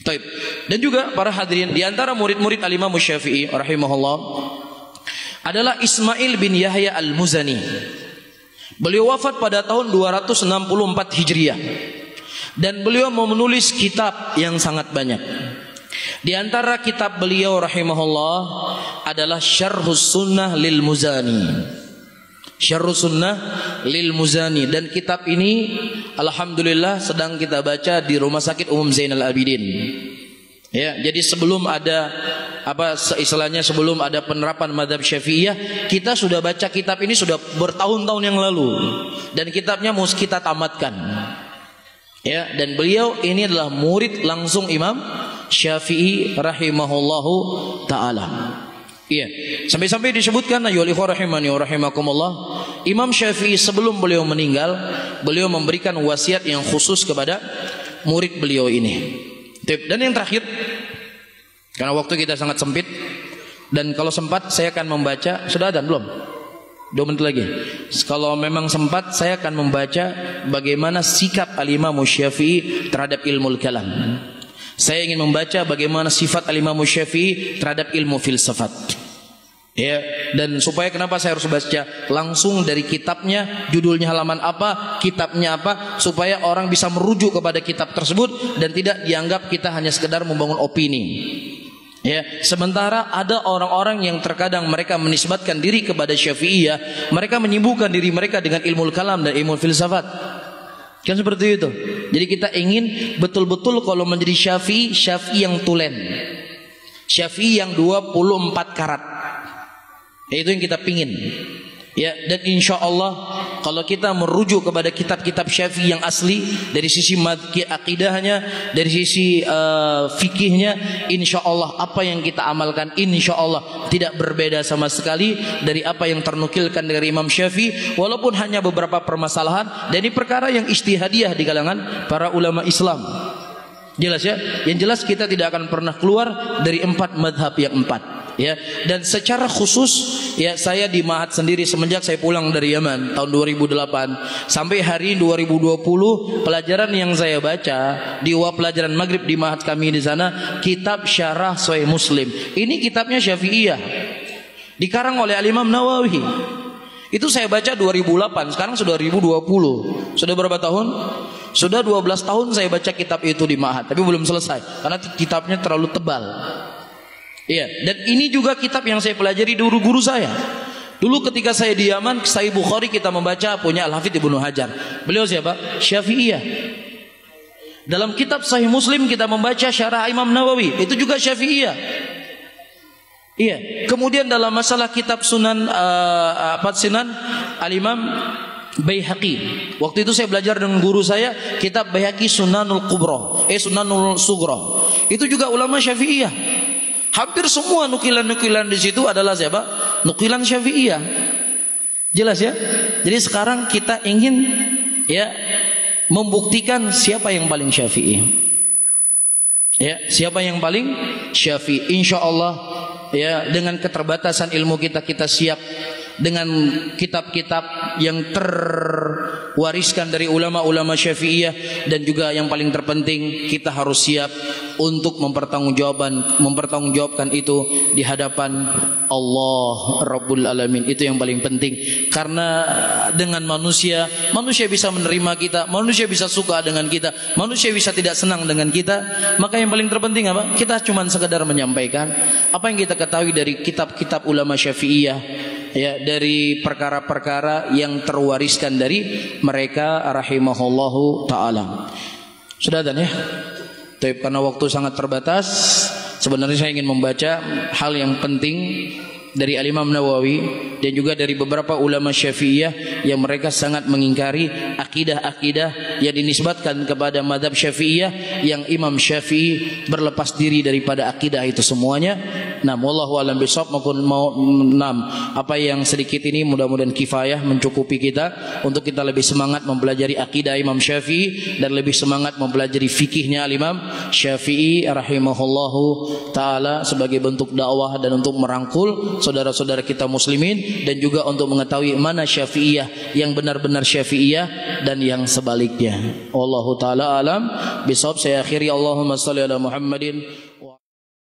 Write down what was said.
Taib. Dan juga para hadirin, di antara murid-murid Al-Imam Syafi'i rahimahullah adalah Ismail bin Yahya Al-Muzani. Beliau wafat pada tahun 264 Hijriah. Dan beliau menulis kitab yang sangat banyak. Di antara kitab beliau rahimahullah adalah Syarhus Sunnah lil Muzani. Syarhus Sunnah lil Muzani, dan kitab ini alhamdulillah sedang kita baca di Rumah Sakit Umum Zainal Abidin. Ya, jadi sebelum ada istilahnya sebelum ada penerapan mazhab Syafi'iyah, kita sudah baca kitab ini sudah bertahun-tahun yang lalu, dan kitabnya mau kita tamatkan. Ya, dan beliau ini adalah murid langsung Imam Syafi'i rahimahullahu taala. Iya, sampai-sampai disebutkan ayyuhal ikhwah rahimani wa rahimakumullah, Imam Syafi'i sebelum beliau meninggal, beliau memberikan wasiat yang khusus kepada murid beliau ini. Dan yang terakhir, karena waktu kita sangat sempit, dan kalau sempat saya akan membaca, sudah ada belum? 2 menit lagi. Kalau memang sempat saya akan membaca bagaimana sikap Al-Imam Syafi'i terhadap ilmu kalam. Saya ingin membaca bagaimana sifat Al-Imam Syafi'i terhadap ilmu filsafat. Ya, dan supaya kenapa saya harus baca langsung dari kitabnya, judulnya halaman apa, kitabnya apa, supaya orang bisa merujuk kepada kitab tersebut dan tidak dianggap kita hanya sekedar membangun opini. Ya, sementara ada orang-orang yang terkadang mereka menisbatkan diri kepada Syafi'iyah, mereka menyibukkan diri mereka dengan ilmu kalam dan ilmu filsafat. Kan seperti itu. Jadi kita ingin betul-betul kalau menjadi Syafi'i, Syafi'i yang tulen, Syafi'i yang 24 karat. Itu yang kita pingin. Ya, dan insya Allah kalau kita merujuk kepada kitab-kitab Syafi'i yang asli dari sisi akidahnya, dari sisi fikihnya, insya Allah apa yang kita amalkan insya Allah tidak berbeda sama sekali dari apa yang ternukilkan dari Imam Syafi'i, walaupun hanya beberapa permasalahan, dan ini perkara yang ijtihadiyah di kalangan para ulama Islam. Jelas ya? Yang jelas kita tidak akan pernah keluar dari 4 madhab yang 4. Ya, dan secara khusus ya saya di Ma'had sendiri semenjak saya pulang dari Yaman tahun 2008 sampai hari 2020, pelajaran yang saya baca di pelajaran maghrib di Ma'had kami di sana, kitab Syarah Sahih Muslim. Ini kitabnya Syafi'iyah, dikarang oleh Al-Imam Nawawi. Itu saya baca 2008, sekarang sudah 2020. Sudah berapa tahun? Sudah 12 tahun saya baca kitab itu di Ma'had, tapi belum selesai karena kitabnya terlalu tebal. Iya, dan ini juga kitab yang saya pelajari dulu guru saya. Dulu ketika saya di Yaman, Sahih Bukhari kita membaca punya Al-Hafidz Ibnu Hajar. Beliau siapa? Syafi'iyah. Dalam kitab Sahih Muslim kita membaca Syarah Imam Nawawi, itu juga Syafi'iyah. Iya. Kemudian dalam masalah kitab Sunan Sunan Al-Imam Baihaqi. Waktu itu saya belajar dengan guru saya kitab Baihaqi Sunanul Kubra, Sunanul Sugra. Itu juga ulama Syafi'iyah. Hampir semua nukilan-nukilan di situ adalah siapa? Nukilan Syafi'iyah. Jelas ya? Jadi sekarang kita ingin ya membuktikan siapa yang paling Syafi'i. Ya, siapa yang paling Syafi'i? Insyaallah ya, dengan keterbatasan ilmu kita siap dengan kitab-kitab yang terwariskan dari ulama-ulama Syafi'iyah, dan juga yang paling terpenting kita harus siap untuk mempertanggungjawabkan itu di hadapan Allah Rabbul Alamin. Itu yang paling penting, karena dengan manusia bisa menerima kita, manusia bisa suka dengan kita, manusia bisa tidak senang dengan kita. Maka yang paling terpenting apa? Kita cuma sekedar menyampaikan apa yang kita ketahui dari kitab-kitab ulama Syafi'iyah, ya, dari perkara-perkara yang terwariskan dari mereka rahimahullahu ta'ala. Sudah dan ya, tapi karena waktu sangat terbatas, sebenarnya saya ingin membaca hal yang penting dari Al-Imam Nawawi dan juga dari beberapa ulama Syafi'iyah yang mereka sangat mengingkari akidah-akidah yang dinisbatkan kepada mazhab Syafi'iyah, yang Imam Syafi'i berlepas diri daripada akidah itu semuanya. Nah, wallahu a'lam bishawab. Apa yang sedikit ini mudah-mudahan kifayah mencukupi kita untuk kita lebih semangat mempelajari akidah Imam Syafi'i dan lebih semangat mempelajari fikihnya Imam Syafi'i rahimahullahu taala sebagai bentuk dakwah dan untuk merangkul saudara-saudara kita muslimin sini dan juga untuk mengetahui mana Syafi'iyah yang benar-benar Syafi'iyah dan yang sebaliknya. Wallahu taala alam bisawab. Saya akhiri, Allahumma shalli ala Muhammadin